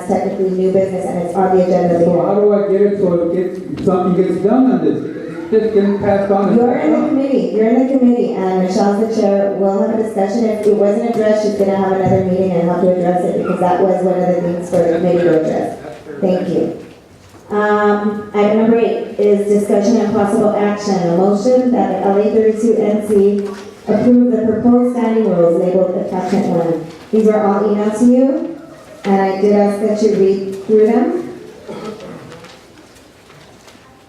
that's technically new business and it's on the agenda So how here. do I get it so something gets done on this? It's just getting passed on. and You're passed in the on. committee, and Michelle's the chair, we'll have a discussion. If it wasn't addressed, she's gonna have another meeting and have to address it, because that was one of the things for the committee to address. Thank you. Item number 8 is discussion and possible action. A motion that the LA 32 NC approve the proposed standing rules labeled attachment 1. These were all emailed to you, and I did ask that you read through them.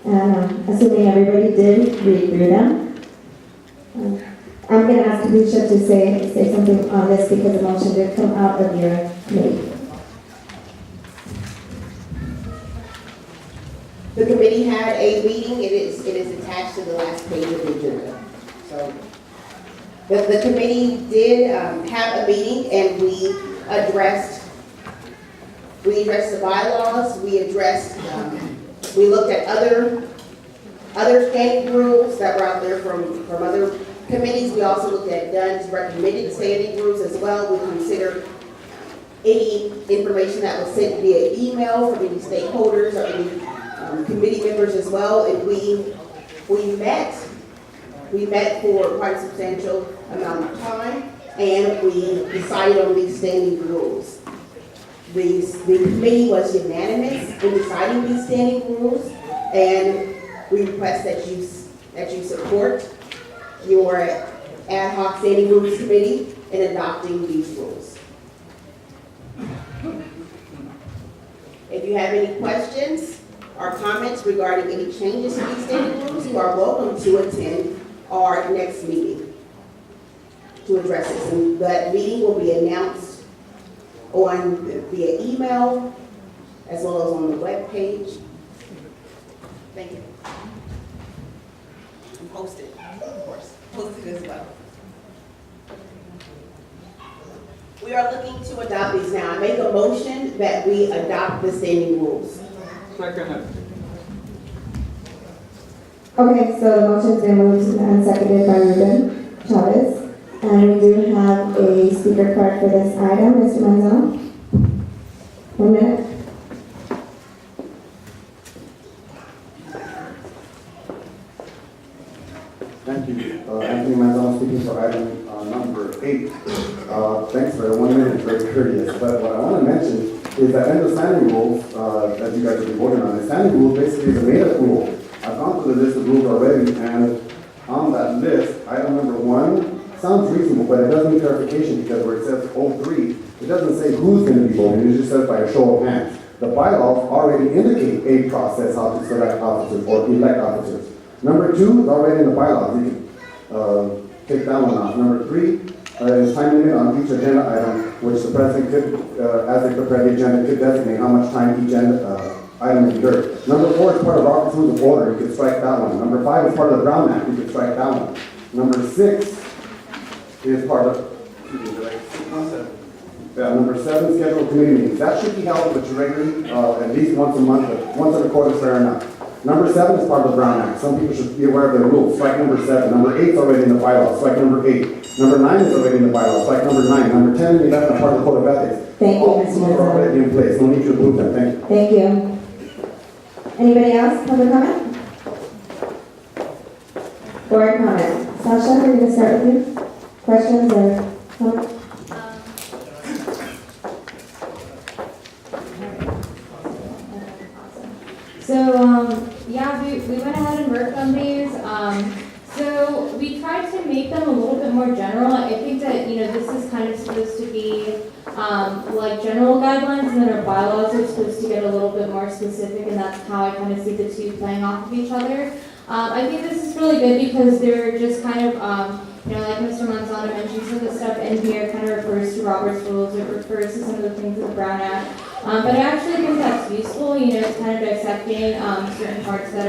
And assuming everybody did read through them. I'm going to ask Alicia to say something on this, because the motion did come out of your committee. The committee had a meeting. It is attached to the last page of the agenda. So, the committee did have a meeting, and we addressed the bylaws. We looked at other standing rules that were out there from other committees. We also looked at Dunn's recommended standing rules as well. We considered any information that was sent via email from any stakeholders or any committee members as well, and we met for quite a substantial amount of time, and we decided on these standing rules. The committee was unanimous in deciding these standing rules, and we request that you support your ad hoc standing rules committee in adopting these rules. If you have any questions or comments regarding any changes to these standing rules, you are welcome to attend our next meeting to address this. And that meeting will be announced via email as well as on the web page. Thank you. And posted, of course, posted as well. We are looking to adopt these now. I make a motion that we adopt the standing rules. Second. Okay, so the motion's been moved and seconded by Ruben Chavez. And we do have a speaker card for this item. Mr. Manzano? 1 minute. Thank you. Anthony Manzano speaking for item number 8. Thanks for the 1 minute, it's very courteous. But what I want to mention is that in the standing rules that you guys will be voting on, the standing rules basically is a made-up rule. I've gone through the list of rules already, and on that list, item number 1 sounds reasonable, but it doesn't need clarification, because where it says 03, it doesn't say who's going to be voting, it just says by a show of hands. The bylaws already indicate a process how to select officers or elect officers. Number 2 is already in the bylaws. You can take that one off. Number 3 is time limit on each agenda item, which the president could, as they prepare the agenda, could designate how much time each item is deserved. Number 4 is part of Robert's Rules of Order. You could strike that one. Number 5 is part of the Brown Act. You could strike that one. Number 6 is part of. Number 7, scheduled committee meetings. That should be held, but regularly, at least once a month, but once a quarter is fair enough. Number 7 is part of the Brown Act. Some people should be aware of their rules. Strike number 7. Number 8 is already in the bylaws. Strike number 8. Number 9 is already in the bylaws. Strike number 9. Number 10 and 11 are part of the Code of Ethics. Thank you, All Mr. these are already Manzano. in place. No need to approve them. Thank you. Thank you. Anybody else? Public comment? Board comment. Sasha, we're going to start with you. Questions or comments? So, yeah, we went ahead and worked on these. So we tried to make them a little bit more general. I think that, this is kind of supposed to be like general guidelines, and then our bylaws are supposed to get a little bit more specific, and that's how I kind of see the two playing off of each other. I think this is really good because they're just kind of, like Mr. Manzano mentioned, some of the stuff in here kind of refers to Robert's Rules, it refers to some of the things in the Brown Act. But I actually think that's useful, it's kind of dissecting certain parts that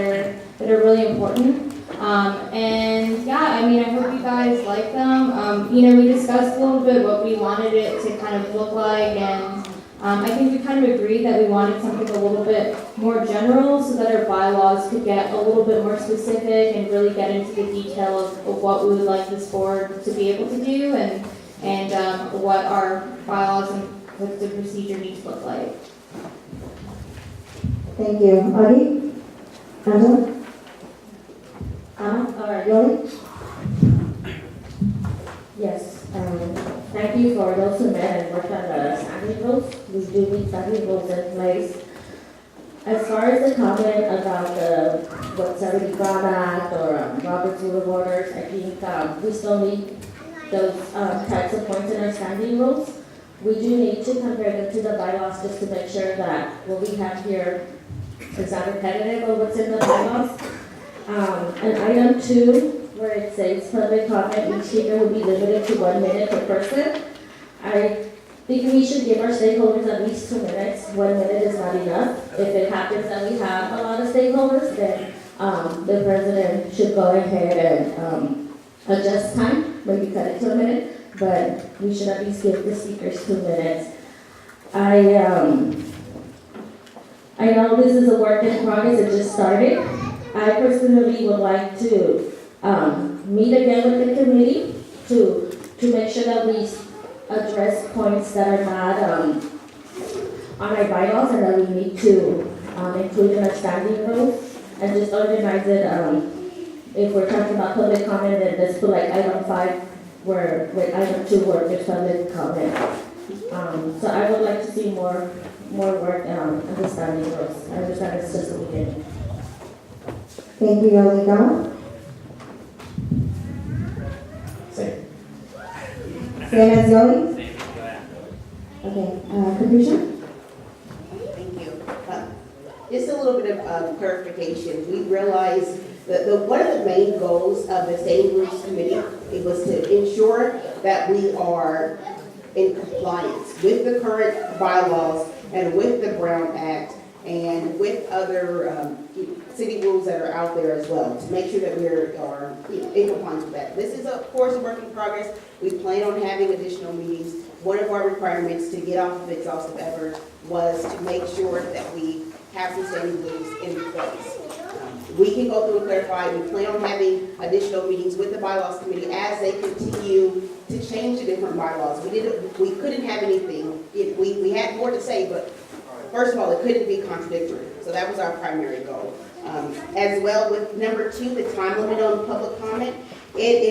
are really important. And yeah, I hope you guys like them. We discussed a little bit what we wanted it to kind of look like, and I think we kind of agreed that we wanted something a little bit more general so that our bylaws could get a little bit more specific and really get into the detail of what we would like this board to be able to do, and what our bylaws and what the procedure needs to look like. Thank you. Augie? Angela? Or Yoli? Yes, thank you for those who met and worked on the standing rules. We do need standing rules in place. As far as the comment about the, what 70 Brown Act or Robert's Rule of Orders, I think we still need those types of points in our standing rules. We do need to compare them to the bylaws just to make sure that what we have here is not repetitive of what's in the bylaws. And item 2, where it says public comment, each speaker will be limited to 1 minute per person. I think we should give our stakeholders at least 2 minutes. 1 minute is not enough. If it happens that we have a lot of stakeholders, then the president should go ahead and adjust time, maybe cut it to 1 minute, but we should at least give the speakers 2 minutes. I know this is a work in progress, it just started. I personally would like to meet again with the committee to make sure that we address points that are not on our bylaws and that we need to include in our standing rules and just organize it. If we're talking about public comment, then let's put like item 5 where with item 2 where there's public comment. So I would like to see more work on the standing rules. I understand it's just the beginning. Thank you, Yoli. Gama? Same. Same as Yoli? Okay, Capricia? Thank you. Just a little bit of clarification. We realized that one of the main goals of the Standing Rules Committee, it was to ensure that we are in compliance with the current bylaws and with the Brown Act and with other city rules that are out there as well, to make sure that we are in compliance with that. This is, of course, a work in progress. We plan on having additional meetings. One of our requirements to get off of exhaustive effort was to make sure that we have some standing rules in place. We can go through and clarify. We plan on having additional meetings with the bylaws committee as they continue to change the different bylaws. We couldn't have anything. We had more to say, but first of all, it couldn't be contradictory. So that was our primary goal. As well with number 2, the time limit on public comment. It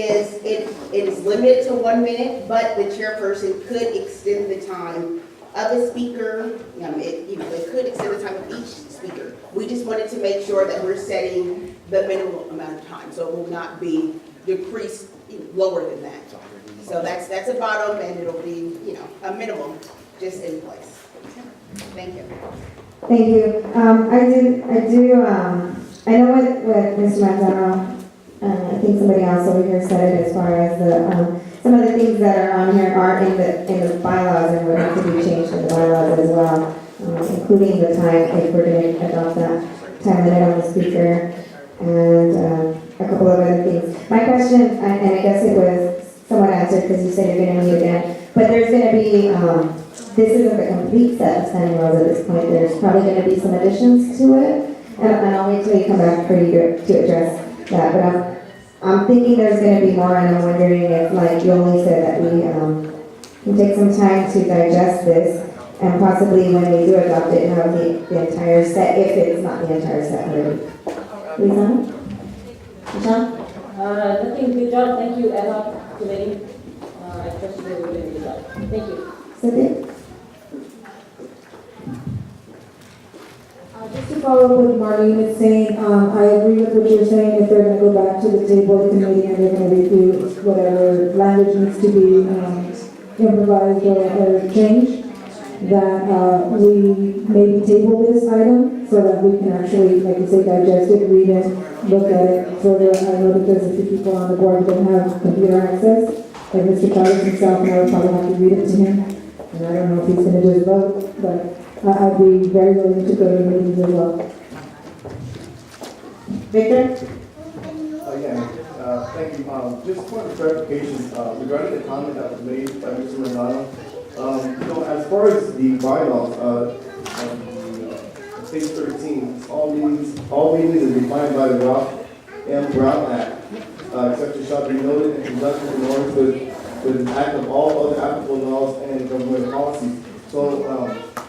is limited to 1 minute, but the chairperson could extend the time of a speaker. It could extend the time of each speaker. We just wanted to make sure that we're setting the minimum amount of time, so it will not be decreased lower than that. So that's a bottom, and it'll be a minimum just in place. Thank you. Thank you. I know what Mr. Manzano, I think somebody else over here said it as far as some of the things that are on here are in the bylaws and would have to be changed in the bylaws as well, including the time, if we're going to adopt that time limit on the speaker and a couple of other things. My question, and I guess it was somewhat answered because you said you're going to meet again, but there's going to be, this isn't a complete set of standing rules at this point. There's probably going to be some additions to it, and I'll wait till you come back for you to address that. But I'm thinking there's going to be more, and I'm wondering if, like you only said, that we can take some time to digest this, and possibly when we do adopt it, have the entire set, if it's not the entire set already. Lisa? Michelle? Nothing, good job. Thank you, ad hoc committee. I trust you will do a good job. Thank you. Cynthia? Just to follow up what Marlene is saying, I agree with what you're saying. If they're going to go back to the table of the committee and they're going to review whatever language needs to be improvised or changed, that we maybe table this item so that we can actually, like you say, digest it, read it, look at it further. I know because if the people on the board don't have computer access, like Mr. Chavez himself, and I would probably have to read it to him. And I don't know if he's going to just vote, but I'd be very willing to go to meetings as well. Victor? Thank you. Just point of clarification regarding the comment that was made by Mr. Manzano. As far as the bylaws, page 13, all meetings is defined by the Ralph M. Brown Act, except it shall be noted in conjunction in order with the act of all other applicable laws and government policies. So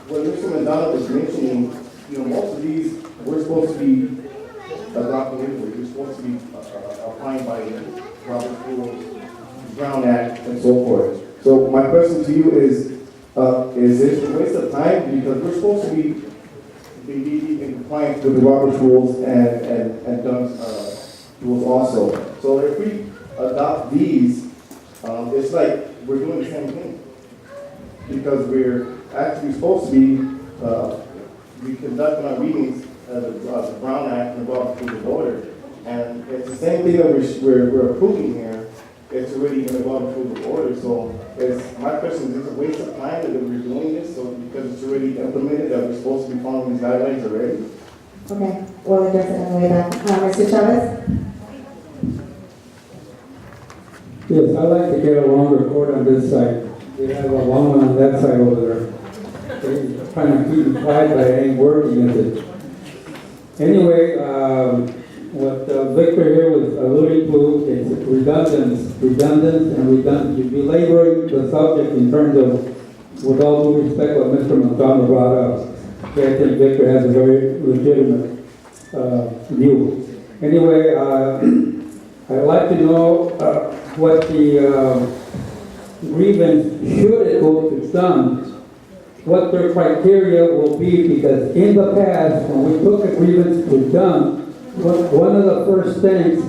when Mr. Manzano was mentioning you know, most of these, we're supposed to be adopting anyway. We're supposed to be applying by Robert's Rules, Brown Act, and so forth. So my question to you is this a waste of time? Because we're supposed to be in compliance with the Robert's Rules and Dunn's rules also. So if we adopt these, it's like we're doing the same thing. Because we're actually supposed to be conducting our meetings the Brown Act and the Robert's Rules of Order. And it's the same thing that we're approving here. It's already in the Robert's Rules of Order. So my question is it a waste of time that we're doing this? So because it's already implemented that we're supposed to be following these guidelines already? Okay, we'll address it on the way back. Mr. Chavez? Yes, I'd like to get a longer cord on this side. We have a long one on that side over there. They're trying to keep me quiet, but it ain't working, is it? Anyway, what Victor here was alluding to is redundant and redundant. You're belaboring the subject in terms of, with all due respect, what Mr. McDonald brought up. Okay, I think Victor has a very legitimate view. Anyway, I'd like to know what the grievance, should it go to Dunn, what their criteria will be, because in the past, when we took a grievance to Dunn, one of the first things,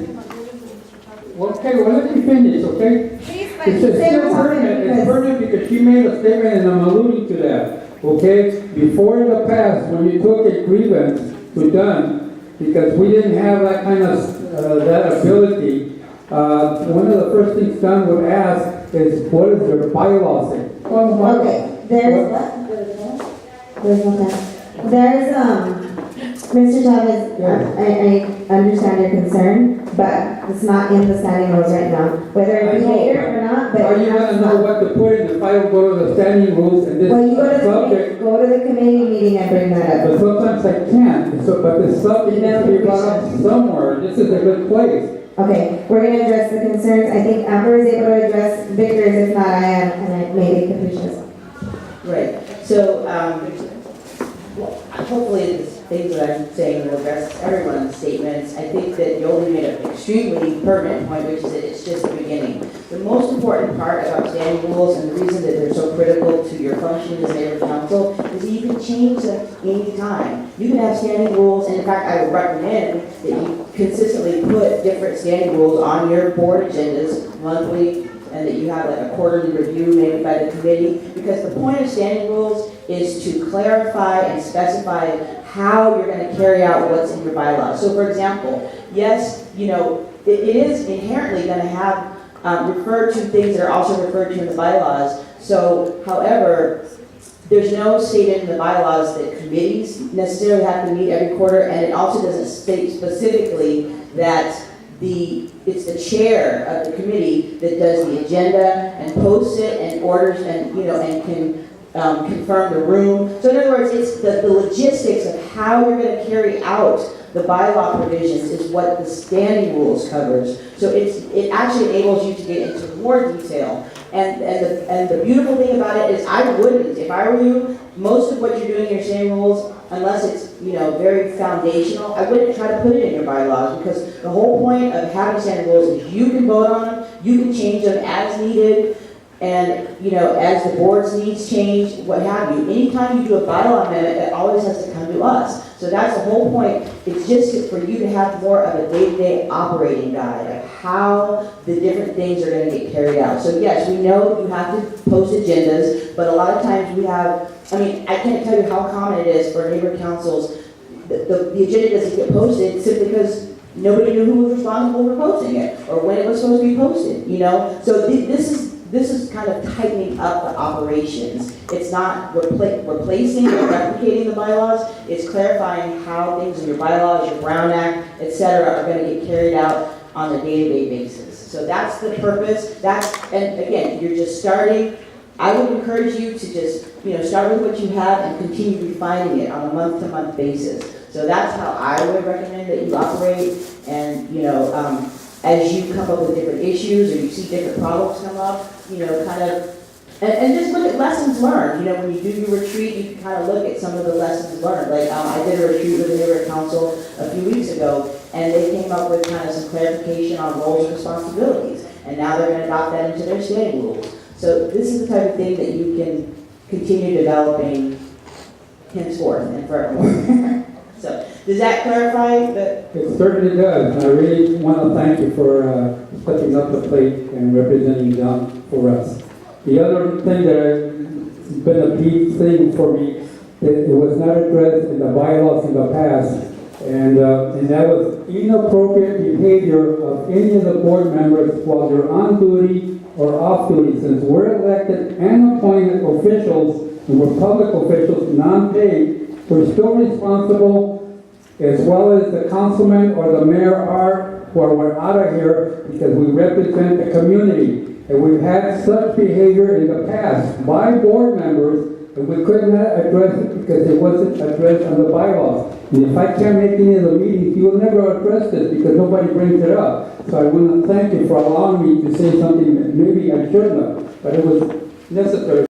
okay, well, let me finish, okay? It's still pertinent, it's pertinent because she made a statement and I'm alluding to that, okay? Before in the past, when you took a grievance to Dunn, because we didn't have that kind of, that ability, one of the first things Dunn would ask is, what is their bylaw say? Okay, there's what? There's no time. There's, Mr. Chavez, I understand your concern, but it's not in the standing rules right now. Whether it be later or not, but. Are you gonna know what to put in if I will go to the standing rules and this Well, you go to subject? go to the committee meeting and bring that But up. sometimes I can't, so, but this subject needs to be brought up somewhere. This is a good place. Okay, we're gonna address the concerns. I think Amber is able to address Victor's, if not I am, and maybe Capricia's. Right, so, hopefully the things that I'm saying will address everyone's statements. I think that Yoli made an extremely pertinent point, which is that it's just the beginning. The most important part about standing rules and the reason that they're so critical to your function as mayor of council is that you can change them any time. You can have standing rules, and in fact, I would recommend that you consistently put different standing rules on your board agendas monthly, and that you have like a quarterly review made by the committee, because the point of standing rules is to clarify and specify how you're going to carry out what's in your bylaws. So for example, yes, you know, it is inherently going to have referred to things that are also referred to in the bylaws. So, however, there's no stated in the bylaws that committees necessarily have to meet every quarter, and it also doesn't state specifically that it's the chair of the committee that does the agenda and posts it and orders and, you know, and can confirm the room. So in other words, it's the logistics of how you're going to carry out the bylaw provisions is what the standing rules covers. So it actually enables you to get into more detail. And the beautiful thing about it is I wouldn't, if I were you, most of what you're doing in your standing rules, unless it's, you know, very foundational, I wouldn't try to put it in your bylaws, because the whole point of having standing rules is you can vote on them, you can change them as needed, and, you know, as the board's needs change, what have you. Anytime you do a bylaw amendment, it always has to come to us. So that's the whole point. It's just for you to have more of a day-to-day operating guide of how the different things are going to get carried out. So yes, we know that you have to post agendas, but a lot of times we have, I mean, I can't tell you how common it is for neighbor councils, the agenda doesn't get posted simply because nobody knew who was responsible for posting it, or when it was supposed to be posted, you know? So this is kind of tightening up the operations. It's not replacing or replicating the bylaws. It's clarifying how things in your bylaws, your Brown Act, et cetera, are going to get carried out on a day-to-day basis. So that's the purpose. And again, you're just starting. I would encourage you to just, you know, start with what you have and continue refining it on a month-to-month basis. So that's how I would recommend that you operate. And, you know, as you come up with different issues or you see different problems come up, you know, kind of And just look at lessons learned, you know, when you do your retreat, you can kind of look at some of the lessons learned. Like, I did a retreat with the neighborhood council a few weeks ago, and they came up with kind of some clarification on roles and responsibilities. And now they're gonna adopt that into their standing rules. So this is the type of thing that you can continue developing henceforth and forevermore. So, does that clarify the? It certainly does, and I really want to thank you for stepping up the plate and representing them for us. The other thing that has been a key thing for me, it was not addressed in the bylaws in the past, and that was inappropriate behavior of any of the board members while they're on duty or off duty. Since we're elected and appointed officials, and we're public officials, non-paid, we're still responsible, as well as the councilman or the mayor are, or we're out of here because we represent the community. And we've had such behavior in the past by board members, and we could not address it because it wasn't addressed on the bylaws. And if I can't make any of the meetings, you will never address this because nobody brings it up. So I want to thank you for allowing me to say something that maybe I shouldn't have, but it was necessary.